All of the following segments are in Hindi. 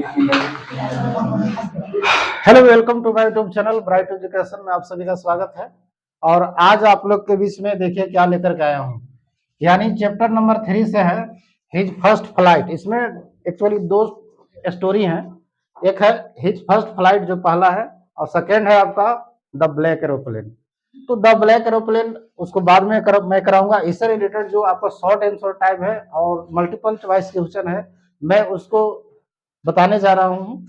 Hello, welcome to my YouTube channel Bright Education में आप सभी का स्वागत है। और आज आप लोग के बीच में देखिए क्या लेकर के आया हूँ, यानी चैप्टर नंबर 3 से है हिज फर्स्ट फ्लाइट। इसमें एक्चुअली दो स्टोरी हैं, एक है हिज फर्स्ट फ्लाइट जो पहला है, और सेकेंड है आपका द ब्लैक एरोप्लेन। तो द ब्लैक एरोप्लेन उसको बाद में मैं कराऊंगा। इससे रिलेटेड जो आपका शॉर्ट आंसर टाइप है और मल्टीपल चॉइस क्वेश्चन है, मैं उसको बताने जा रहा हूँ।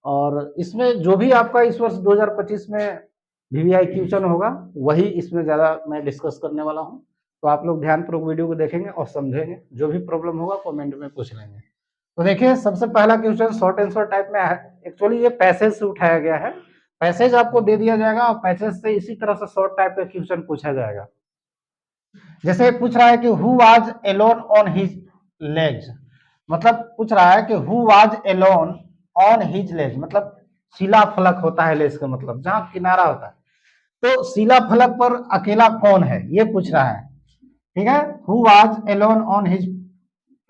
और इसमें जो भी आपका इस वर्ष 2025 में वीवीआई क्वेश्चन होगा वही इसमें ज़्यादा मैं डिस्कस करने वाला हूँ। तो आप लोग ध्यानपूर्वक वीडियो को देखेंगे और समझेंगे, जो भी प्रॉब्लम होगा कमेंट में पूछ लेंगे। तो देखिए, सबसे पहला क्वेश्चन शॉर्ट आंसर टाइप में है। एक्चुअली ये पैसेज से उठाया गया है, पैसेज आपको दे दिया जाएगा और पैसेज से इसी तरह से शॉर्ट टाइप का क्वेश्चन पूछा जाएगा। जैसे पूछ रहा है कि who was alone on his legs, मतलब पूछ रहा है कि who was alone on his legs, मतलब शिला फलक होता है लेस का मतलब जहां किनारा होता है। तो शिला फलक पर अकेला कौन है ये पूछ रहा है, ठीक है। Who was alone on his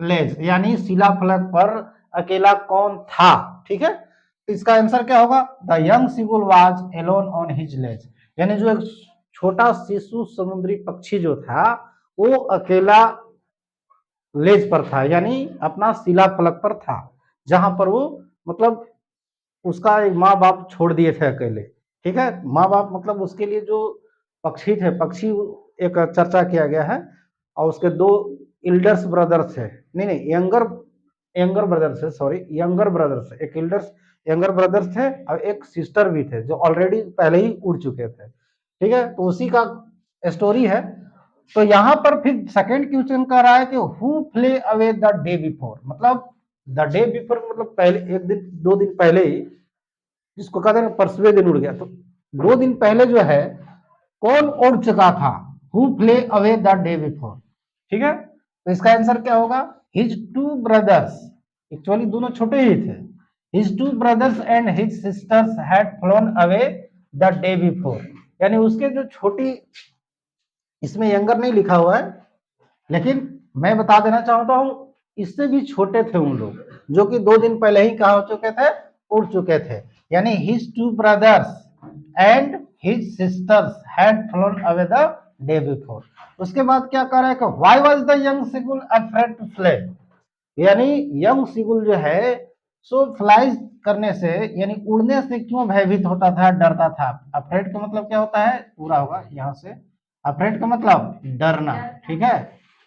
legs यानी शिला फलक पर अकेला कौन था, ठीक है। तो इसका आंसर क्या होगा, the young seagull was alone on his legs, यानी जो एक छोटा शिशु समुद्री पक्षी जो था वो अकेला लेज पर था, यानी अपना शिला फलक पर था, जहां पर वो मतलब उसका एक माँ बाप छोड़ दिए थे अकेले, ठीक है। माँ बाप मतलब उसके लिए जो पक्षी थे, पक्षी एक चर्चा किया गया है। और उसके दो इल्डर्स ब्रदर्स थे, नहीं यंगर ब्रदर्स है, सॉरी यंगर ब्रदर्स, एक इल्डर्स यंगर ब्रदर्स थे और एक सिस्टर भी थे जो ऑलरेडी पहले ही उड़ चुके थे, ठीक है। तो उसी का स्टोरी है। तो यहां पर फिर सेकंड क्वेश्चन कर रहा है कि who Phule away the day before, मतलब द डे बिफोर मतलब पहले एक दिन दो दिन पहले ही, जिसको कहते हैं परसवें दिन उड़ गया। तो 2 दिन पहले जो है कौन उड़ चुका था, who Phule away the day before, ठीक है। तो इसका आंसर क्या होगा, हिज टू ब्रदर्स, एक्चुअली दोनों छोटे ही थे। His two brothers and his sisters had flown away the day before, यानी उसके जो छोटी, इसमें यंगर नहीं लिखा हुआ है लेकिन मैं बता देना चाहता हूं इससे भी छोटे थे उन लोग, जो कि 2 दिन पहले ही कहा हो चुके थे, उड़ चुके थे। यानी his two brothers and his sisters had flown away the day before. उसके बाद क्या कर रहा है कि why was the young seagull afraid to fly, यानी यंग सीगुल जो है सो फ्लाइज करने से यानी उड़ने से क्यों भयभीत होता था, डरता था। अफ्रेड का मतलब क्या होता है, पूरा होगा यहाँ से, अफ्रेड का मतलब डरना, ठीक है।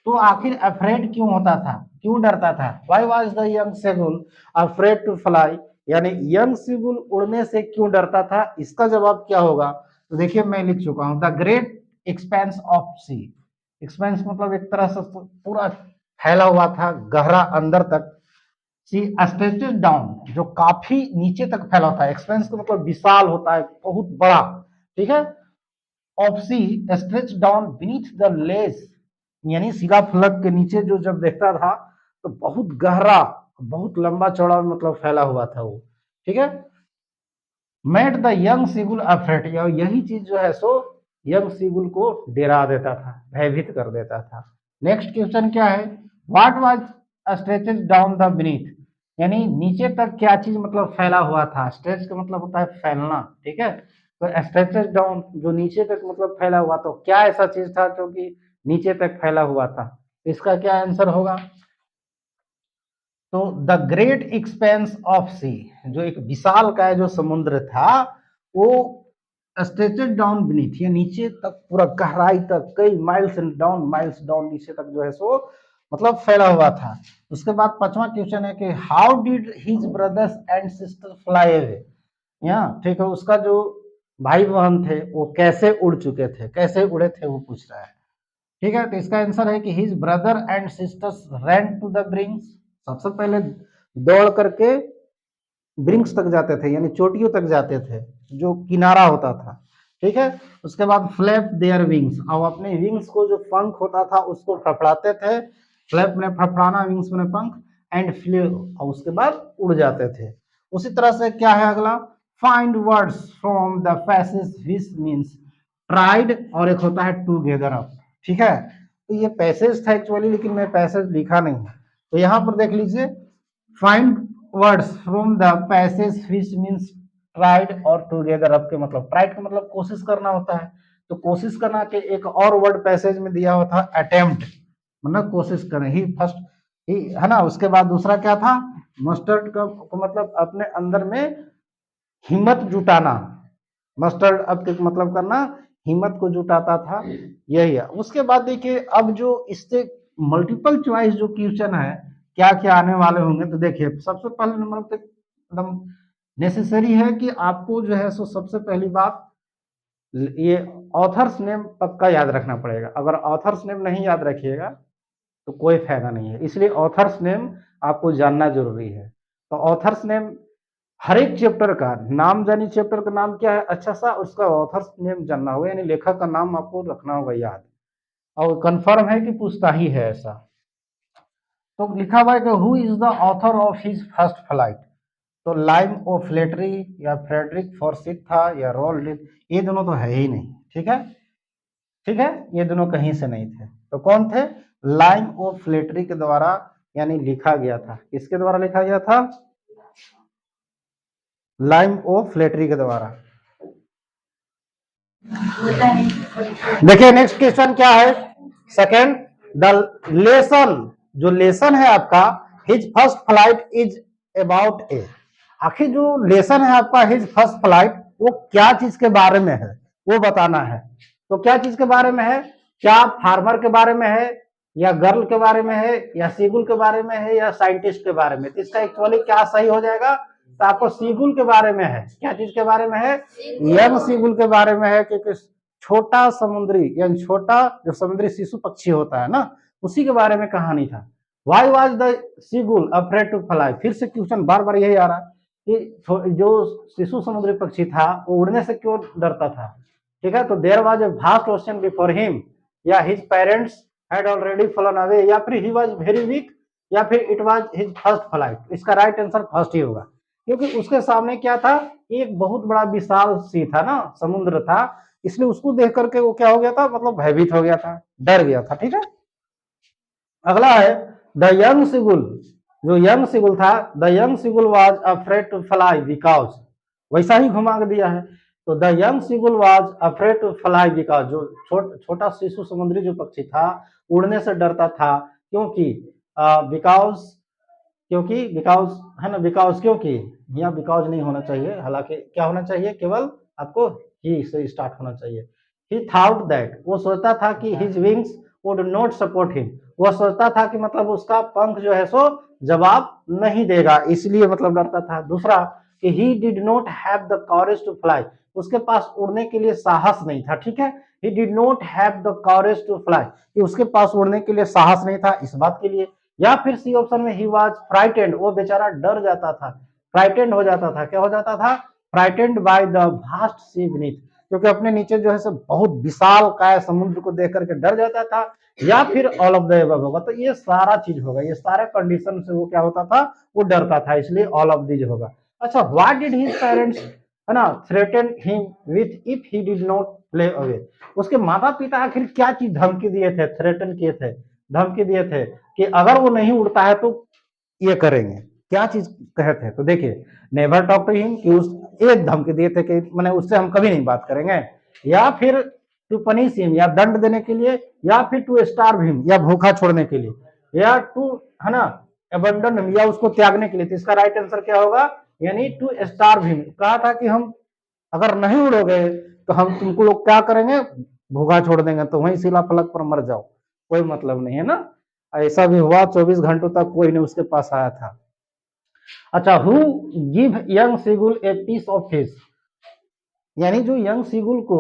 तो आखिर अफ्रेड क्यों होता था, क्यों डरता था, why was the young seagull afraid to fly, यानी यंग सीगुल उड़ने से क्यों डरता था, इसका जवाब क्या होगा। तो देखिए मैं लिख चुका हूं, the great expanse of sea, expanse मतलब एक तरह से पूरा फैला हुआ था, गहरा अंदर तक। सी स्ट्रेचेस डाउन, जो काफी नीचे तक फैला होता है, एक्सपेंस का मतलब विशाल होता है, बहुत बड़ा, ठीक है। Of sea stretch down beneath the ledge, यानी शिला फलक के नीचे जो जब देखता था तो बहुत गहरा, बहुत लंबा चौड़ा मतलब फैला हुआ था वो, ठीक है। Made the young seagull afraid, यही चीज जो है सो यंग सीगुल को डरा देता था, भयभीत कर देता था। नेक्स्ट क्वेश्चन क्या है, what was stretches down the beneath, यानी नीचे तक क्या चीज मतलब फैला हुआ था, स्ट्रेच का मतलब होता है फैलना, ठीक है। तो स्ट्रेचेस डाउन जो नीचे तक मतलब फैला हुआ, तो क्या ऐसा चीज था जो कि नीचे तक फैला हुआ था, इसका क्या आंसर होगा। तो द ग्रेट एक्सपेंस ऑफ सी, जो एक विशाल का जो समुद्र था वो स्ट्रेचेड डाउन बीनीथ, या नीचे तक पूरा गहराई तक कई माइल्स डाउन नीचे तक जो है सो मतलब फैला हुआ था। उसके बाद पांचवा क्वेश्चन है कि how did his brothers and sister fly away, यहाँ ठीक है, उसका जो भाई बहन थे वो कैसे उड़ चुके थे, कैसे उड़े थे वो पूछ रहा है, ठीक है। तो इसका आंसर है कि his brother and sisters ran to the brinks, सबसे पहले दौड़ करके ब्रिंक्स तक जाते थे, यानी चोटियों तक जाते थे, जो किनारा होता था, ठीक है। उसके बाद फ्लैप देयर विंग्स, और अपने विंग्स को जो पंख होता था उसको फड़फड़ाते थे, फ्लैप में फड़फड़ाना, विंग्स में पंख, एंड फ्ले, और उसके बाद उड़ जाते थे। उसी तरह से क्या है अगला, find words from the passage which means tried, और एक होता है टुगेदर अप, ठीक है। तो ये पैसेज था एक्चुअली, लेकिन मैं पैसेज लिखा नहीं है, तो यहाँ पर देख लीजिए, find words from the passage which means tried और टुगेदर अप के मतलब ट्राइड का मतलब कोशिश करना होता है, तो कोशिश करना के एक और वर्ड पैसेज में दिया हुआ था अटेम्प्ट, मतलब कोशिश करें। ही फर्स्ट ही है ना, उसके बाद दूसरा क्या था, मस्टर्ड का मतलब अपने अंदर में हिम्मत जुटाना, मस्टर्ड अप के मतलब करना हिम्मत को जुटाता था, यही है। उसके बाद देखिए अब जो इससे मल्टीपल चॉइस जो क्वेश्चन है क्या क्या आने वाले होंगे, तो देखिए सबसे पहले नंबर पे एकदम नेसेसरी है कि आपको जो है सो सबसे पहली बात ये ऑथर्स नेम पक्का याद रखना पड़ेगा। अगर ऑथर्स नेम नहीं याद रखिएगा तो कोई फायदा नहीं है, इसलिए ऑथर्स नेम आपको जानना जरूरी है। तो ऑथर्स नेम हर एक चैप्टर का नाम जानिए, चैप्टर का नाम क्या है अच्छा सा, उसका ऑथर्स नेम जानना होगा, यानी लेखक का नाम आपको रखना होगा याद, और कंफर्म है कि पूछता ही है ऐसा। तो लिखा हुआ है कि who is the author of his first flight, तो लाइम ओ फ्लेटरी या फ्रेडरिक फॉर्सिथ था या रोल्ड, ये दोनों तो है ही नहीं, ठीक है, ठीक है, ये दोनों कहीं से नहीं थे। तो कौन थे, लाइम ओ फ्लेटरी के द्वारा यानी लिखा गया था, किसके द्वारा लिखा गया था, लाइम ओ फ्लेटरी के द्वारा। देखिए नेक्स्ट क्वेश्चन क्या है, सेकेंड, द लेसन, जो लेसन है आपका his first flight is about a, आखिर जो लेसन है आपका हिज फर्स्ट फ्लाइट वो क्या चीज के बारे में है वो बताना है। तो क्या चीज के बारे में है, क्या फार्मर के बारे में है या गर्ल के बारे में है या सीगुल के बारे में है या साइंटिस्ट के बारे में, तो इसका एक्चुअली क्या सही हो जाएगा, तो आपको सीगुल के बारे में है, क्या चीज के बारे में है, यंग सीगुल के बारे में है, क्योंकि छोटा समुद्री यानी छोटा जो समुद्री शिशु पक्षी होता है ना उसी के बारे में कहानी था। Why was the seagull afraid to fly, फिर से क्वेश्चन बार बार यही आ रहा है कि जो शिशु समुद्री पक्षी था वो उड़ने से क्यों डरता था, ठीक है। तो there was a vast ocean before him, या his parents had already fallen away, या फिर ही वाज वेरी वीक, या फिर it was his first flight, इसका राइट आंसर फर्स्ट ही होगा, क्योंकि उसके सामने क्या था, एक बहुत बड़ा विशाल सी था ना, समुद्र था, इसलिए उसको देख करके वो क्या हो गया था, मतलब भयभीत हो गया था, डर गया था, ठीक है। अगला है द यंग सीगुल, जो यंग सीगुल था, the young seagull was afraid to fly because, वैसा ही घुमा के दिया है। तो the young seagull was afraid to fly because, जो छोटा शिशु समुद्री जो पक्षी था उड़ने से डरता था, क्योंकि बिकॉज, क्योंकि बिकॉज है ना, बिकॉज क्योंकि, यहाँ बिकॉज नहीं होना चाहिए, हालांकि क्या होना चाहिए, केवल आपको ही से स्टार्ट होना चाहिए। ही थॉट दैट, वो सोचता था कि his wings would not support him, वो सोचता था कि मतलब उसका पंख जो है सो जवाब नहीं देगा, इसलिए मतलब डरता था। दूसरा कि he did not have the courage to fly, उसके पास उड़ने के लिए साहस नहीं था, ठीक है, he did not have the courage to fly, कि उसके पास उड़ने के लिए साहस नहीं था इस बात के लिए। या फिर सी ऑप्शन में ही वाज फ्राइटेंड, वो बेचारा डर जाता था, फ्राइटेंड हो जाता था, क्या हो जाता था, frightened by the vast sea beneath, क्योंकि अपने नीचे जो है सब बहुत विशाल काय समुद्र को देख करके डर जाता था, या फिर ऑल ऑफ द अबव होगा। तो ये सारा चीज होगा, ये सारे कंडीशन से वो क्या होता था, वो डरता था, इसलिए ऑल ऑफ दीज होगा। अच्छा, व्हाट डिड हिज पेरेंट्स है ना threaten him with if he did not play away, उसके माता पिता आखिर क्या चीज धमकी दिए थे, थ्रेटन किए थे, धमकी दिए थे कि अगर वो नहीं उड़ता है तो ये करेंगे, क्या चीज कहे थे, तो देखिए नेवर टॉक टू हिम, कि उस एक धमकी दिए थे कि मैंने उससे हम कभी नहीं बात करेंगे, या फिर टू पनिश हिम, या दंड देने के लिए, या फिर टू स्टार्व हिम, या भूखा छोड़ने के लिए, या टू है ना अबंडन हिम, या उसको त्यागने के लिए। तो इसका राइट आंसर क्या होगा, यानी टू स्टार्व हिम, कहा था कि हम अगर नहीं उड़ोगे तो हम तुमको लोग क्या करेंगे, भूखा छोड़ देंगे, तो वहीं शिला फलक पर मर जाओ, कोई मतलब नहीं है ना। ऐसा भी हुआ, 24 घंटों तक कोई नहीं उसके पास आया था। अच्छा, who give young seagull a piece of fish, यानी जो यंग सीगुल को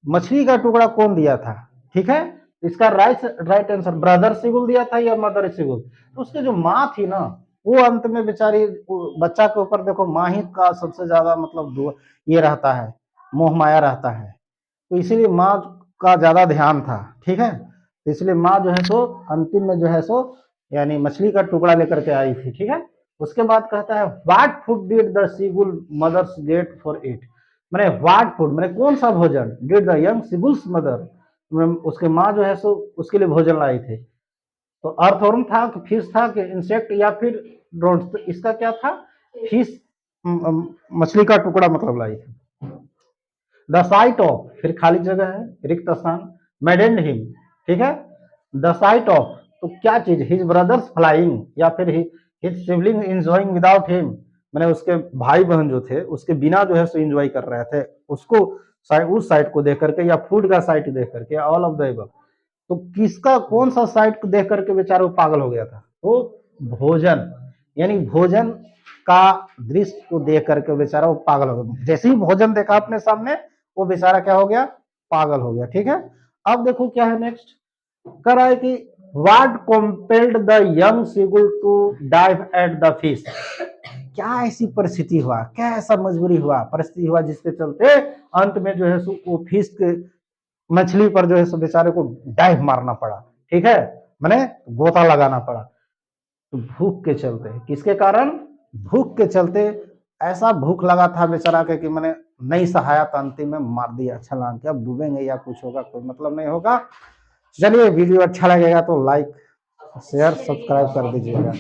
मछली का टुकड़ा कौन दिया था, ठीक है, इसका राइट आंसर ब्रदर सीगुल दिया था या मदर सीगुल। तो उसके जो माँ थी ना, वो अंत में बेचारी बच्चा के ऊपर देखो माँ ही का सबसे ज्यादा मतलब ये रहता है, मोह माया रहता है, तो इसीलिए माँ का ज्यादा ध्यान था, ठीक है, तो इसलिए माँ जो है सो अंतिम में जो है सो यानी मछली का टुकड़ा लेकर के आई थी, ठीक है। उसके बाद कहता है what food did the seagull mothers get for it, मैंने व्हाट फूड मैंने कौन सा भोजन, did the young seagull's mother, उसके माँ जो है सो उसके लिए भोजन लाई थी। तो अर्थवर्म था कि फिश था कि इंसेक्ट या फिर ड्रोन्स, तो इसका क्या था, फिश मछली का टुकड़ा मतलब लाइफ। द साइट ऑफ, फिर खाली जगह है, रिक्त स्थान, मैडेंड हिम, ठीक है। द साइट ऑफ, तो क्या चीज, हिज ब्रदर्स फ्लाइंग, या फिर his sibling enjoying without him, मैंने उसके भाई बहन जो थे उसके बिना जो है सो एंजॉय कर रहे थे, उसको उस साइट को देख करके, या फूड का साइट देख करके, ऑल ऑफ द एबव। तो किसका कौन सा साइट को देख करके बेचारा वो पागल हो गया था, वो भोजन, यानी भोजन का दृश्य को देख करके बेचारा वो पागल हो गया। जैसे ही भोजन देखा अपने सामने, वो बेचारा क्या हो गया, पागल हो गया, ठीक है। अब देखो क्या है नेक्स्ट, कर रहा है कि what compelled the young seagull to dive at the fish, क्या ऐसी परिस्थिति हुआ, क्या ऐसा मजबूरी हुआ, परिस्थिति हुआ जिसके चलते अंत में जो है वो फिश के मछली पर जो है सो बेचारे को डाइव मारना पड़ा, ठीक है, मैंने गोता लगाना पड़ा। तो भूख के चलते, किसके कारण, भूख के चलते, ऐसा भूख लगा था बेचारा के कि मैंने नहीं सहाया, तो अंतिम में मार दिया छलांग के। अब डूबेंगे या कुछ होगा कोई मतलब नहीं होगा। चलिए, वीडियो अच्छा लगेगा तो लाइक शेयर सब्सक्राइब कर दीजिएगा।